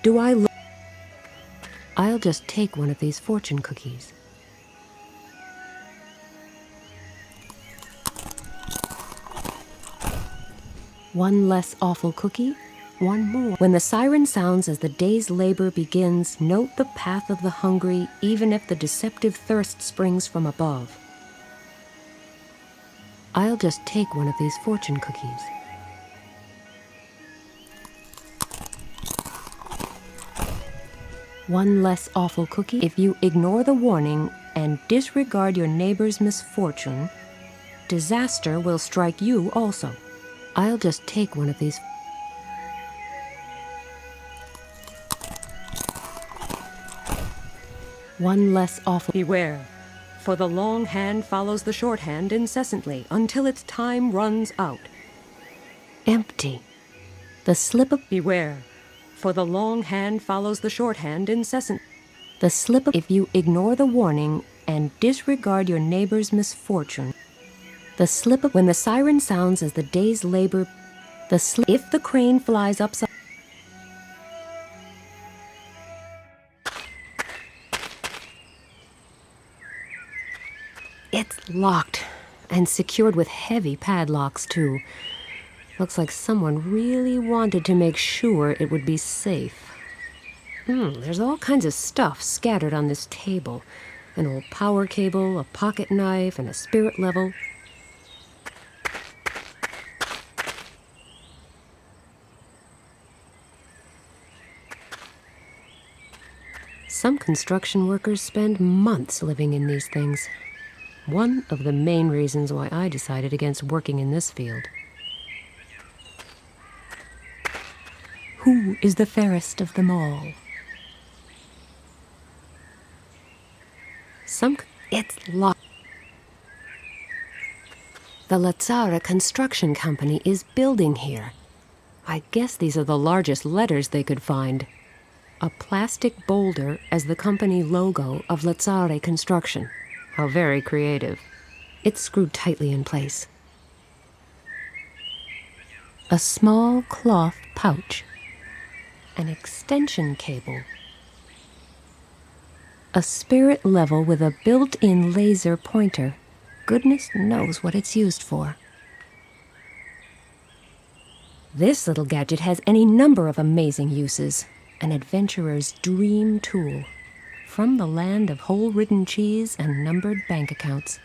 Do I look? I'll just take one of these fortune cookies. One less awful cookie, one more. When the siren sounds as the day's labor begins, note the path of the hungry, even if the deceptive thirst springs from above. I'll just take one of these fortune cookies. One less awful cookie. If you ignore the warning and disregard your neighbor's misfortune, disaster will strike you also. I'll just take one of these. One less awful. Beware, for the long hand follows the short hand incessantly until its time runs out. Empty. The slip of. Beware, for the long hand follows the short hand incessant. The slip of. If you ignore the warning and disregard your neighbor's misfortune, the slip of. When the siren sounds as the day's labor, the slip. If the crane flies upside. It's locked and secured with heavy padlocks, too. Looks like someone really wanted to make sure it would be safe. There's all kinds of stuff scattered on this table. An old power cable, a pocket knife, and a spirit level. Some construction workers spend months living in these things. One of the main reasons why I decided against working in this field. Who is the fairest of them all? It's locked. The Lazzara Construction Company is building here. I guess these are the largest letters they could find. A plastic boulder as the company logo of Lazzara Construction. How very creative. It's screwed tightly in place. A small cloth pouch. An extension cable. A spirit level with a built-in laser pointer. Goodness knows what it's used for. This little gadget has any number of amazing uses. An adventurer's dream tool. From the land of hole-ridden cheese and numbered bank accounts.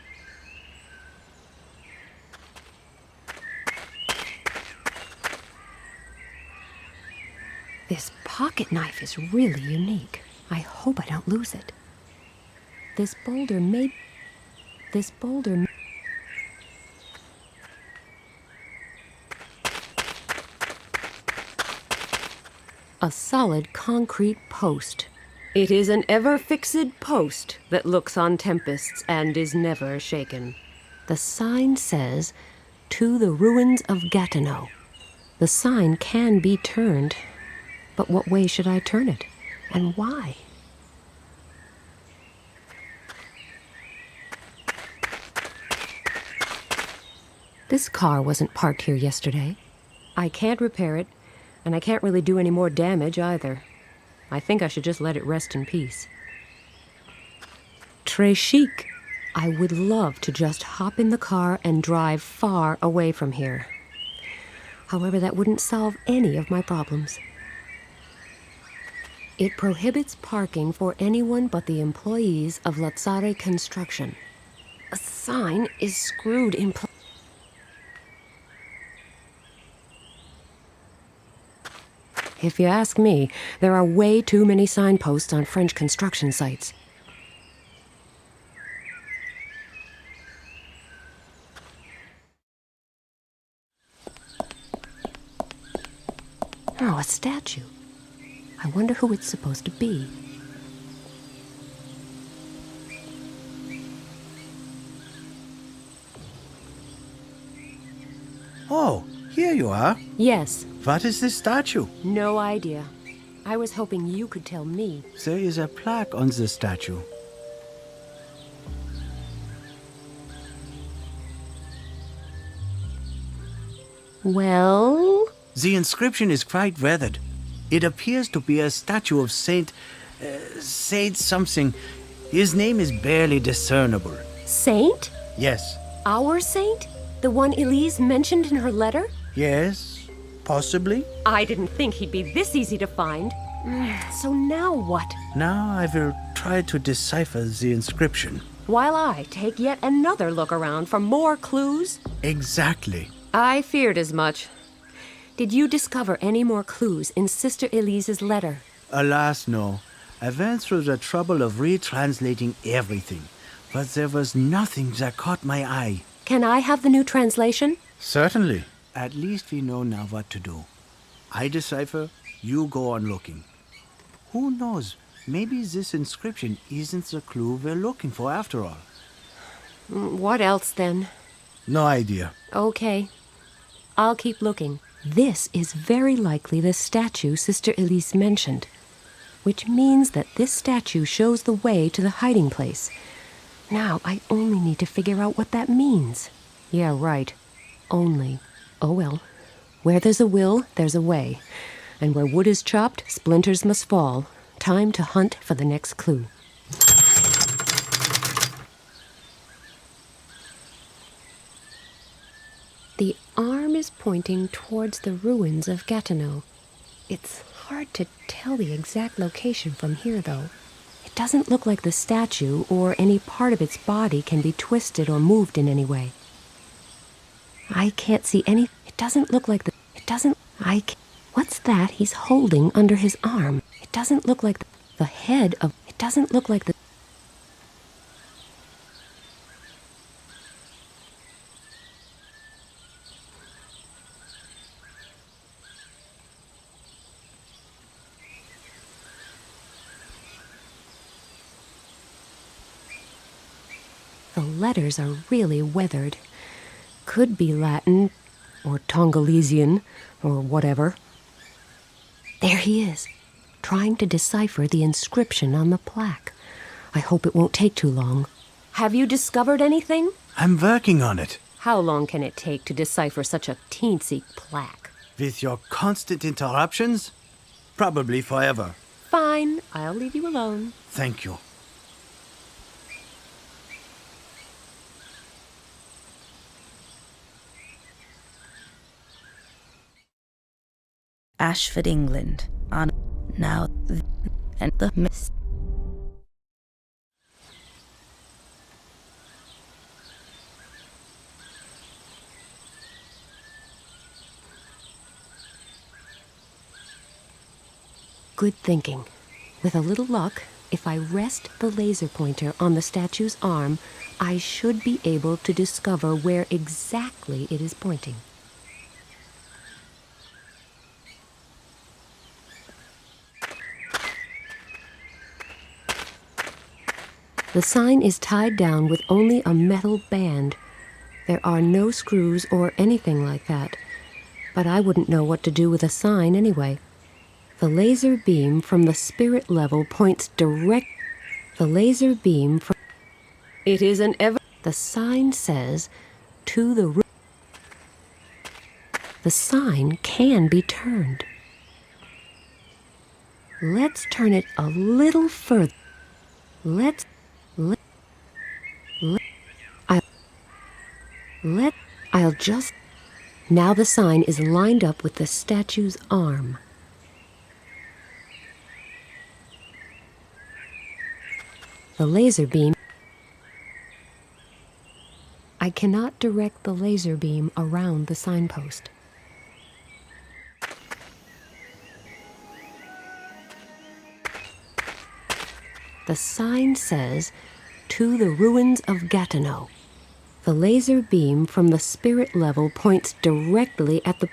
This pocket knife is really unique. I hope I don't lose it. This boulder may... A solid concrete post. It is an ever-fixed post that looks on tempests and is never shaken. The sign says, "To the ruins of Gatineau." The sign can be turned, but what way should I turn it? And why? This car wasn't parked here yesterday. I can't repair it, and I can't really do any more damage either. I think I should just let it rest in peace. Très chic. I would love to just hop in the car and drive far away from here. However, that wouldn't solve any of my problems. It prohibits parking for anyone but the employees of Lazzara Construction. A sign is screwed in place. If you ask me, there are way too many signposts on French construction sites. Oh, a statue. I wonder who it's supposed to be. Oh, here you are. Yes. What is this statue? No idea. I was hoping you could tell me. There is a plaque on the statue. Well? The inscription is quite weathered. It appears to be a statue of Saint something. His name is barely discernible. Saint? Yes. Our saint? The one Elise mentioned in her letter? Yes, possibly. I didn't think he'd be this easy to find. So now what? Now I will try to decipher the inscription. While I take yet another look around for more clues? Exactly. I feared as much. Did you discover any more clues in Sister Elise's letter? Alas, no. I went through the trouble of retranslating everything, but there was nothing that caught my eye. Can I have the new translation? Certainly. At least we know now what to do. I decipher, you go on looking. Who knows? Maybe this inscription isn't the clue we're looking for after all. What else then? No idea. Okay. I'll keep looking. This is very likely the statue Sister Elise mentioned, which means that this statue shows the way to the hiding place. Now, I only need to figure out what that means. Yeah, right. Only. Oh well. Where there's a will, there's a way. And where wood is chopped, splinters must fall. Time to hunt for the next clue. The arm is pointing towards the ruins of Gatineau. It's hard to tell the exact location from here, though. It doesn't look like the statue or any part of its body can be twisted or moved in any way. I can't see any... It doesn't look like the... It doesn't... I can't... What's that he's holding under his arm? It doesn't look like the head of... It doesn't look like the... The letters are really weathered. Could be Latin, or Tongolesian, or whatever. There he is, trying to decipher the inscription on the plaque. I hope it won't take too long. Have you discovered anything? I'm working on it. How long can it take to decipher such a teensy plaque? With your constant interruptions? Probably forever. Fine, I'll leave you alone. Thank you. Ashford, England, on now and the mist. Good thinking. With a little luck, if I rest the laser pointer on the statue's arm, I should be able to discover where exactly it is pointing. The sign is tied down with only a metal band. There are no screws or anything like that, but I wouldn't know what to do with a sign anyway. The laser beam from the spirit level points direct... The laser beam from... It is an ever... The sign says, to the... The sign can be turned. Let's turn it a little further. I'll just... Now the sign is lined up with the statue's arm. The laser beam... I cannot direct the laser beam around the signpost. The sign says, to the ruins of Gatineau. The laser beam from the spirit level points directly at the...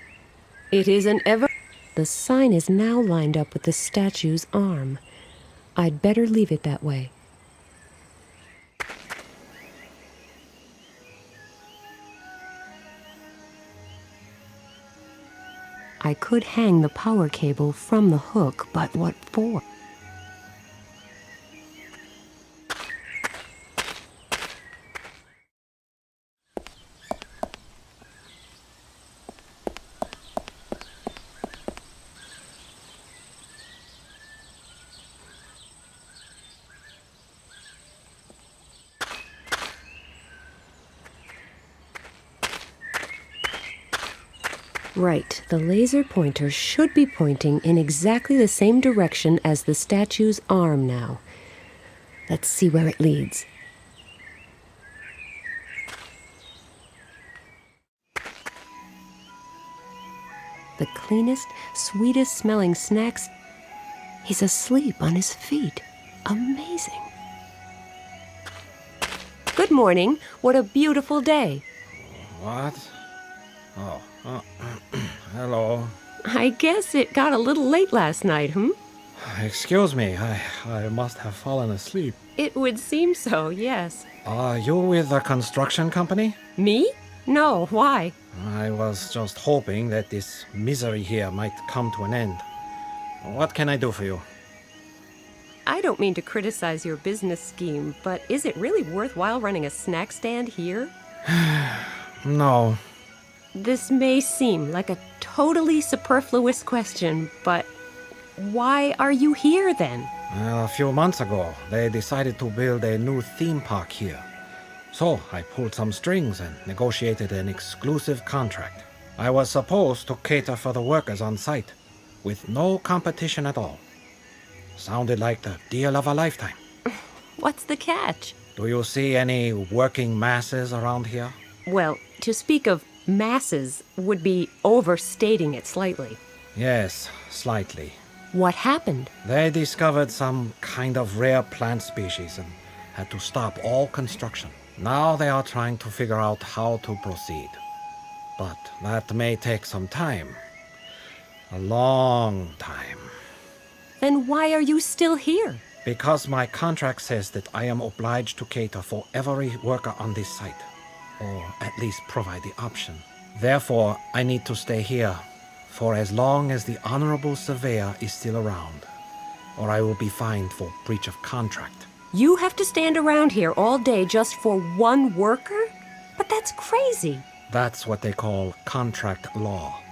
It is an ever... The sign is now lined up with the statue's arm. I'd better leave it that way. I could hang the power cable from the hook, but what for? Right, the laser pointer should be pointing in exactly the same direction as the statue's arm now. Let's see where it leads. The cleanest, sweetest smelling snacks. He's asleep on his feet. Amazing. Good morning. What a beautiful day. What? Oh, hello. I guess it got a little late last night, Excuse me, I must have fallen asleep. It would seem so, yes. Are you with the construction company? Me? No, why? I was just hoping that this misery here might come to an end. What can I do for you? I don't mean to criticize your business scheme, but is it really worthwhile running a snack stand here? No. This may seem like a totally superfluous question, but why are you here then? Well, a few months ago, they decided to build a new theme park here. So I pulled some strings and negotiated an exclusive contract. I was supposed to cater for the workers on site, with no competition at all. Sounded like the deal of a lifetime. What's the catch? Do you see any working masses around here? Well, to speak of masses would be overstating it slightly. Yes, slightly. What happened? They discovered some kind of rare plant species and had to stop all construction. Now they are trying to figure out how to proceed. But that may take some time. A long time. Then why are you still here? Because my contract says that I am obliged to cater for every worker on this site. Or at least provide the option. Therefore, I need to stay here for as long as the Honorable Surveyor is still around, or I will be fined for breach of contract. You have to stand around here all day just for one worker? But that's crazy. That's what they call contract law.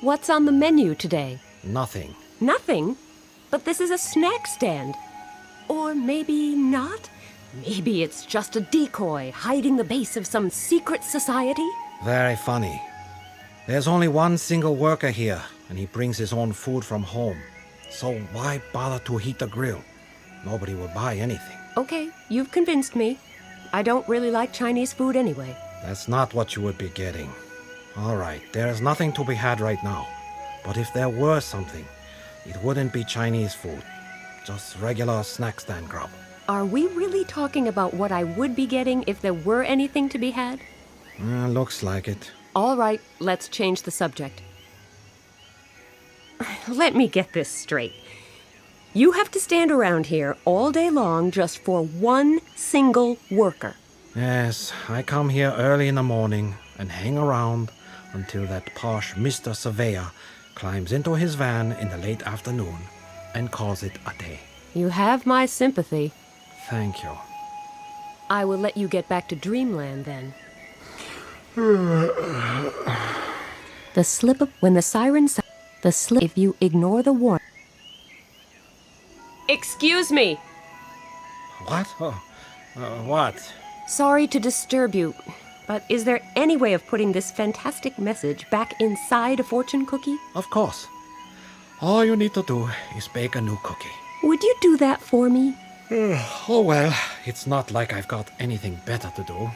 What's on the menu today? Nothing. Nothing? But this is a snack stand. Or maybe not? Maybe it's just a decoy hiding the base of some secret society? Very funny. There's only one single worker here, and he brings his own food from home. So why bother to heat the grill? Nobody will buy anything. Okay, you've convinced me. I don't really like Chinese food anyway. That's not what you would be getting. All right, there is nothing to be had right now. But if there were something, it wouldn't be Chinese food. Just regular snack stand grub. Are we really talking about what I would be getting if there were anything to be had? Looks like it. All right, let's change the subject. Let me get this straight. You have to stand around here all day long just for one single worker. Yes, I come here early in the morning and hang around until that posh Mr. Surveyor climbs into his van in the late afternoon and calls it a day. You have my sympathy. Thank you. I will let you get back to dreamland then. The slip up when the siren the slip if you ignore the warning. Excuse me. What? What? Sorry to disturb you, but is there any way of putting this fantastic message back inside a fortune cookie? Of course. All you need to do is bake a new cookie. Would you do that for me? Oh well, it's not like I've got anything better to do.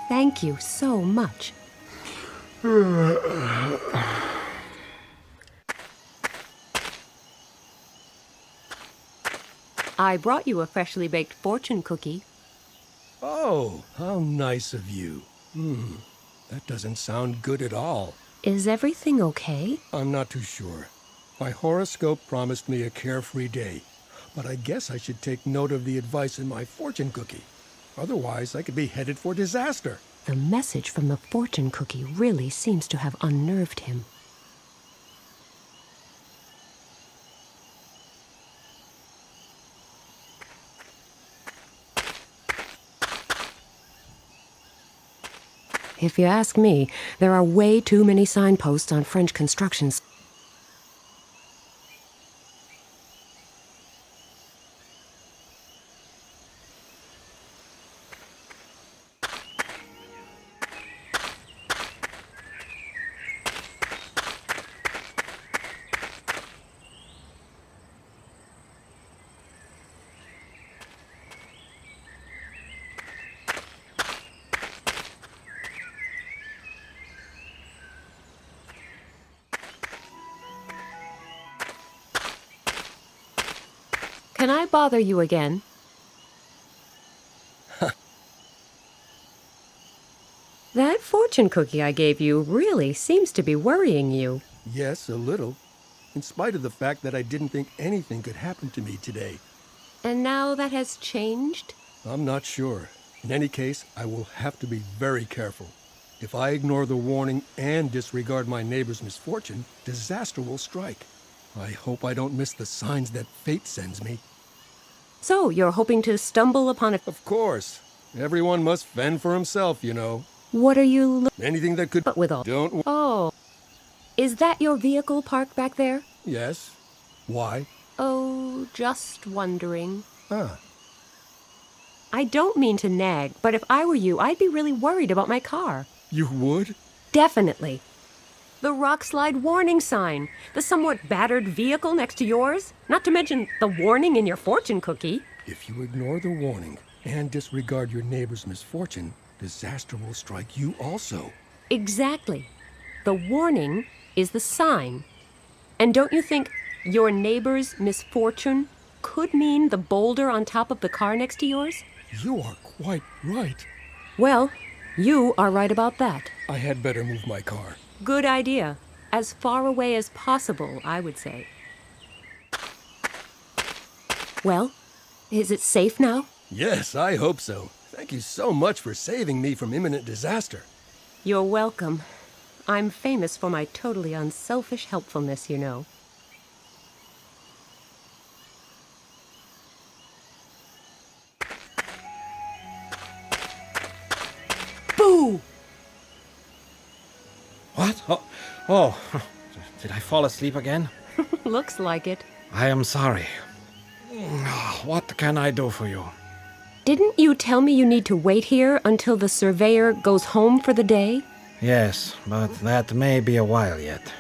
Thank you so much. I brought you a freshly baked fortune cookie. Oh, how nice of you. That doesn't sound good at all. Is everything okay? I'm not too sure. My horoscope promised me a carefree day, but I guess I should take note of the advice in my fortune cookie. Otherwise, I could be headed for disaster. The message from the fortune cookie really seems to have unnerved him. If you ask me, there are way too many signposts on French constructions. Can I bother you again? That fortune cookie I gave you really seems to be worrying you. Yes, a little. In spite of the fact that I didn't think anything could happen to me today. And now that has changed? I'm not sure. In any case, I will have to be very careful. If I ignore the warning and disregard my neighbor's misfortune, disaster will strike. I hope I don't miss the signs that fate sends me. So, you're hoping to stumble upon a... Of course. Everyone must fend for himself, you know. What are you Anything that could... But with all... Don't... Oh. Is that your vehicle parked back there? Yes. Why? Oh, just wondering. Ah. I don't mean to nag, but if I were you, I'd be really worried about my car. You would? Definitely. The rock slide warning sign, the somewhat battered vehicle next to yours, not to mention the warning in your fortune cookie. If you ignore the warning and disregard your neighbor's misfortune, disaster will strike you also. Exactly. The warning is the sign. And don't you think your neighbor's misfortune could mean the boulder on top of the car next to yours? You are quite right. Well, you are right about that. I had better move my car. Good idea. As far away as possible, I would say. Well, is it safe now? Yes, I hope so. Thank you so much for saving me from imminent disaster. You're welcome. I'm famous for my totally unselfish helpfulness, you know. Boo! What? Oh, did I fall asleep again? Looks like it. I am sorry. What can I do for you? Didn't you tell me you need to wait here until the surveyor goes home for the day? Yes, but that may be a while yet.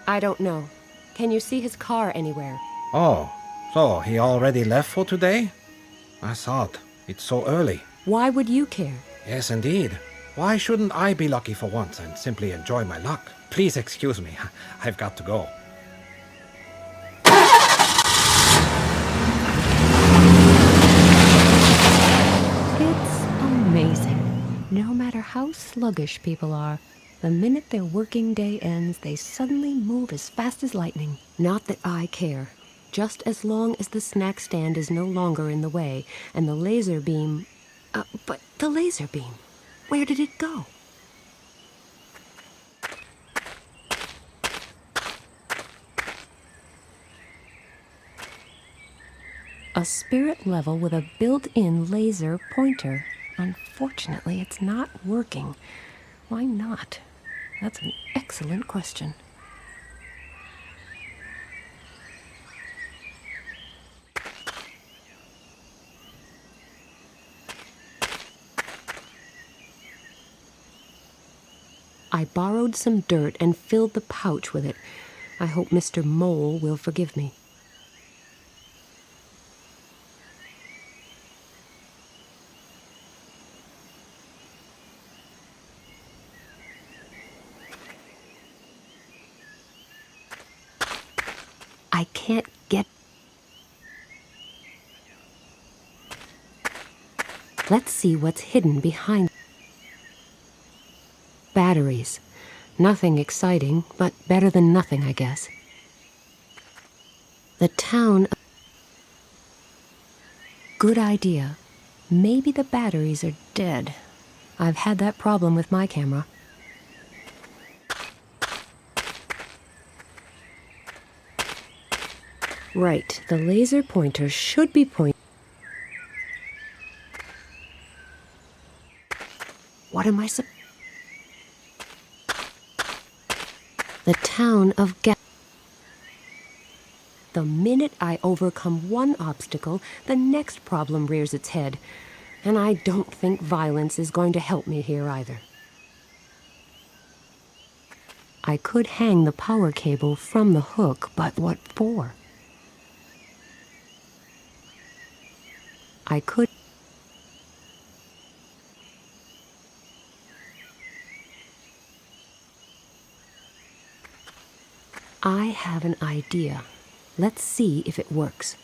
I don't know. Can you see his car anywhere? Oh, so he already left for today? I thought. It's so early. Why would you care? Yes, indeed. Why shouldn't I be lucky for once and simply enjoy my luck? Please excuse me. I've got to go. It's amazing. No matter how sluggish people are, the minute their working day ends, they suddenly move as fast as lightning. Not that I care. Just as long as the snack stand is no longer in the way, and the laser beam... but the laser beam, where did it go? A spirit level with a built-in laser pointer. Unfortunately, it's not working. Why not? That's an excellent question. I borrowed some dirt and filled the pouch with it. I hope Mr. Mole will forgive me. I can't get... Let's see what's hidden behind... Batteries. Nothing exciting, but better than nothing, I guess. The town... Good idea. Maybe the batteries are dead. I've had that problem with my camera. Right, the laser pointer should be pointing. What am I The town of The minute I overcome one obstacle, the next problem rears its head. And I don't think violence is going to help me here either. I could hang the power cable from the hook, but what for? I could... I have an idea. Let's see if it works.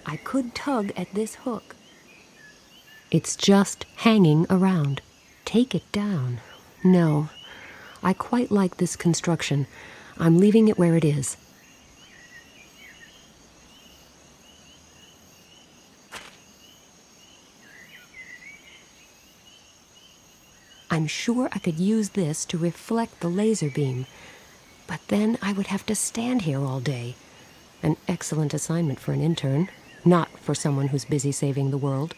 I could tug at this hook. It's just hanging around. Take it down. No, I quite like this construction. I'm leaving it where it is. I'm sure I could use this to reflect the laser beam, but then I would have to stand here all day. An excellent assignment for an intern, not for someone who's busy saving the world.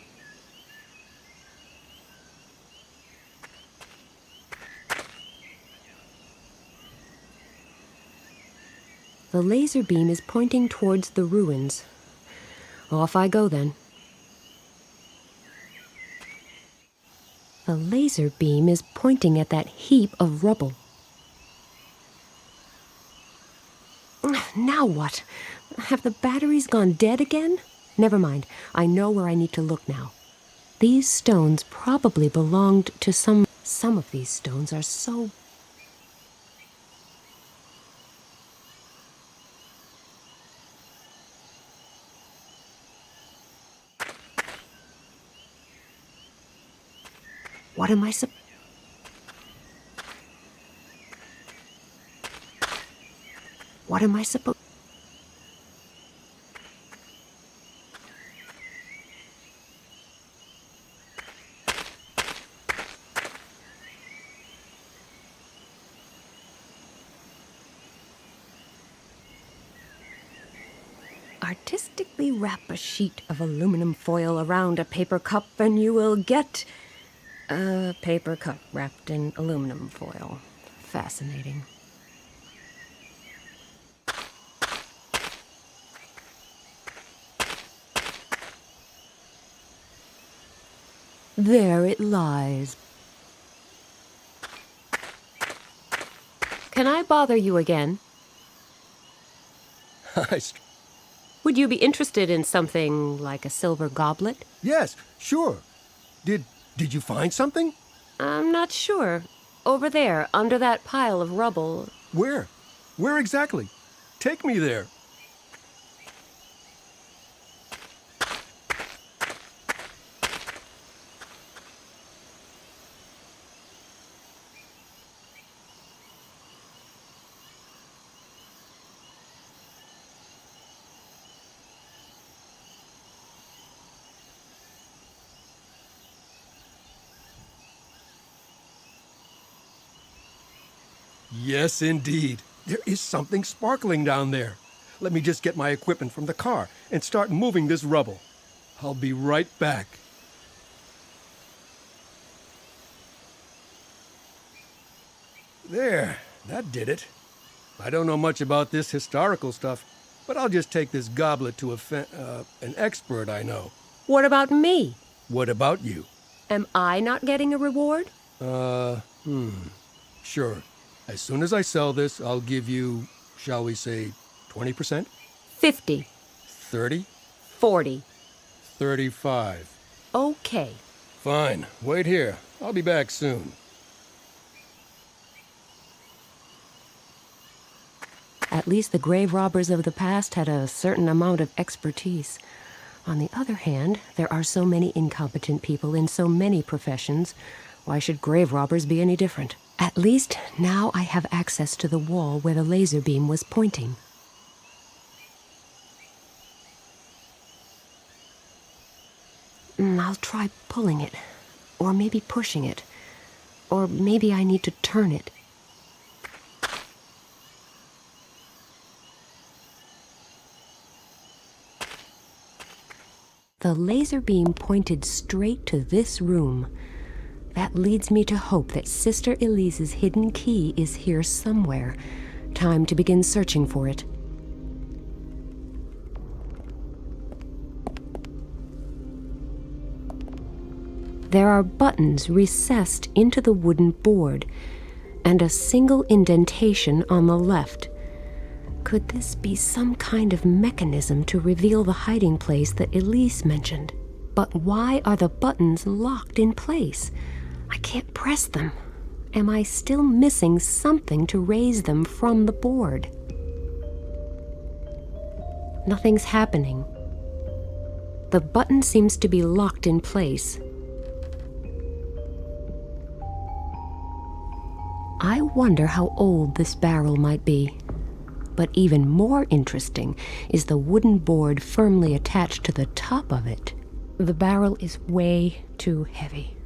The laser beam is pointing towards the ruins. Off I go then. The laser beam is pointing at that heap of rubble. Now what? Have the batteries gone dead again? Never mind. I know where I need to look now. These stones probably belonged to some... Some of these stones are so... What am I What am I supposed... Artistically wrap a sheet of aluminum foil around a paper cup and you will get a paper cup wrapped in aluminum foil. Fascinating. There it lies. Can I bother you again? Would you be interested in something like a silver goblet? Yes, sure. Did you find something? I'm not sure. Over there, under that pile of rubble. Where? Where exactly? Take me there. Yes, indeed. There is something sparkling down there. Let me just get my equipment from the car and start moving this rubble. I'll be right back. There, that did it. I don't know much about this historical stuff, but I'll just take this goblet to an expert I know. What about me? What about you? Am I not getting a reward? Sure. As soon as I sell this, I'll give you, shall we say, 20%? 50. 30? 40. 35. Okay. Fine. Wait here. I'll be back soon. At least the grave robbers of the past had a certain amount of expertise. On the other hand, there are so many incompetent people in so many professions. Why should grave robbers be any different? At least now I have access to the wall where the laser beam was pointing. I'll try pulling it, or maybe pushing it, or maybe I need to turn it. The laser beam pointed straight to this room. That leads me to hope that Sister Elise's hidden key is here somewhere. Time to begin searching for it. There are buttons recessed into the wooden board, and a single indentation on the left. Could this be some kind of mechanism to reveal the hiding place that Elise mentioned? But why are the buttons locked in place? I can't press them. Am I still missing something to raise them from the board? Nothing's happening. The button seems to be locked in place. I wonder how old this barrel might be. But even more interesting is the wooden board firmly attached to the top of it. The barrel is way too heavy.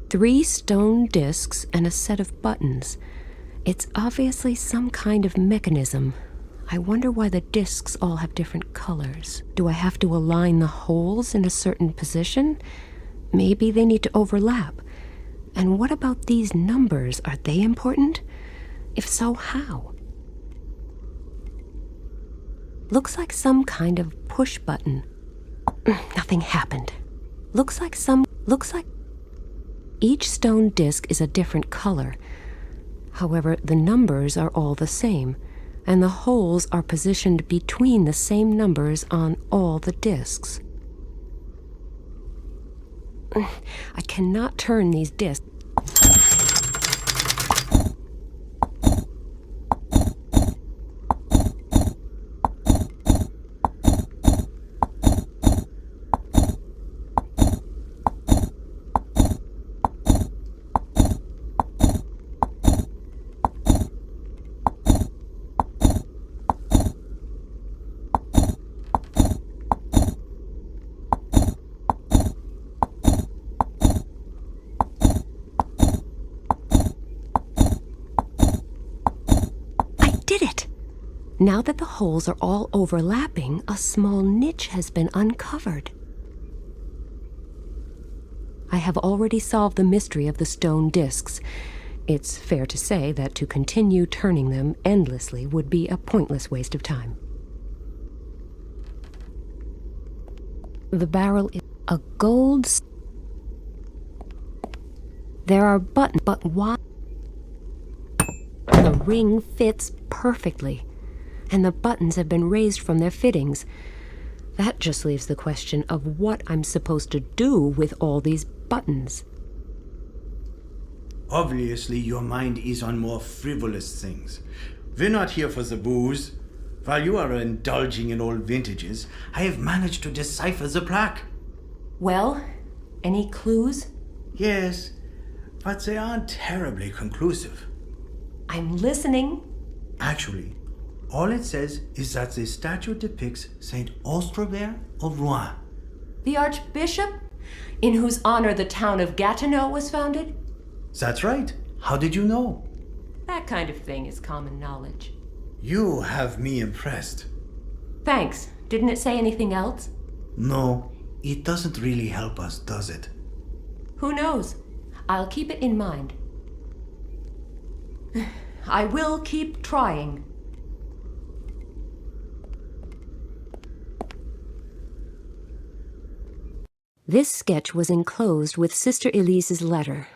Three stone discs and a set of buttons. It's obviously some kind of mechanism. I wonder why the discs all have different colors. Do I have to align the holes in a certain position? Maybe they need to overlap. And what about these numbers? Are they important? If so, how? Looks like some kind of push button. Nothing happened. Looks like each stone disc is a different color. However, the numbers are all the same, and the holes are positioned between the same numbers on all the discs. I cannot turn these discs. Now that the holes are all overlapping, a small niche has been uncovered. I have already solved the mystery of the stone discs. It's fair to say that to continue turning them endlessly would be a pointless waste of time. The barrel is a gold... There are buttons, but why? The ring fits perfectly, and the buttons have been raised from their fittings. That just leaves the question of what I'm supposed to do with all these buttons. Obviously, your mind is on more frivolous things. We're not here for the booze. While you are indulging in old vintages, I have managed to decipher the plaque. Well, any clues? Yes, but they aren't terribly conclusive. I'm listening. Actually, all it says is that the statue depicts Saint Austrebert of Rouen. The Archbishop, in whose honor the town of Gatineau was founded? That's right. How did you know? That kind of thing is common knowledge. You have me impressed. Thanks. Didn't it say anything else? No, it doesn't really help us, does it? Who knows? I'll keep it in mind. I will keep trying. This sketch was enclosed with Sister Elise's letter.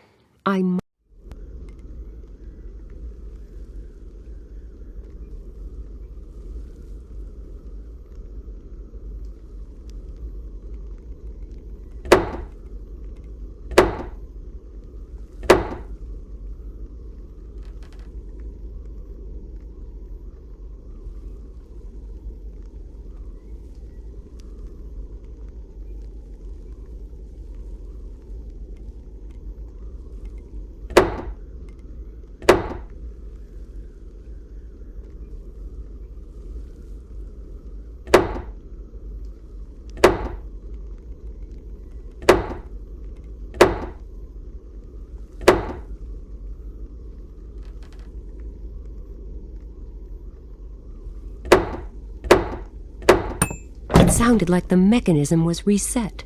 sounded like the mechanism was reset.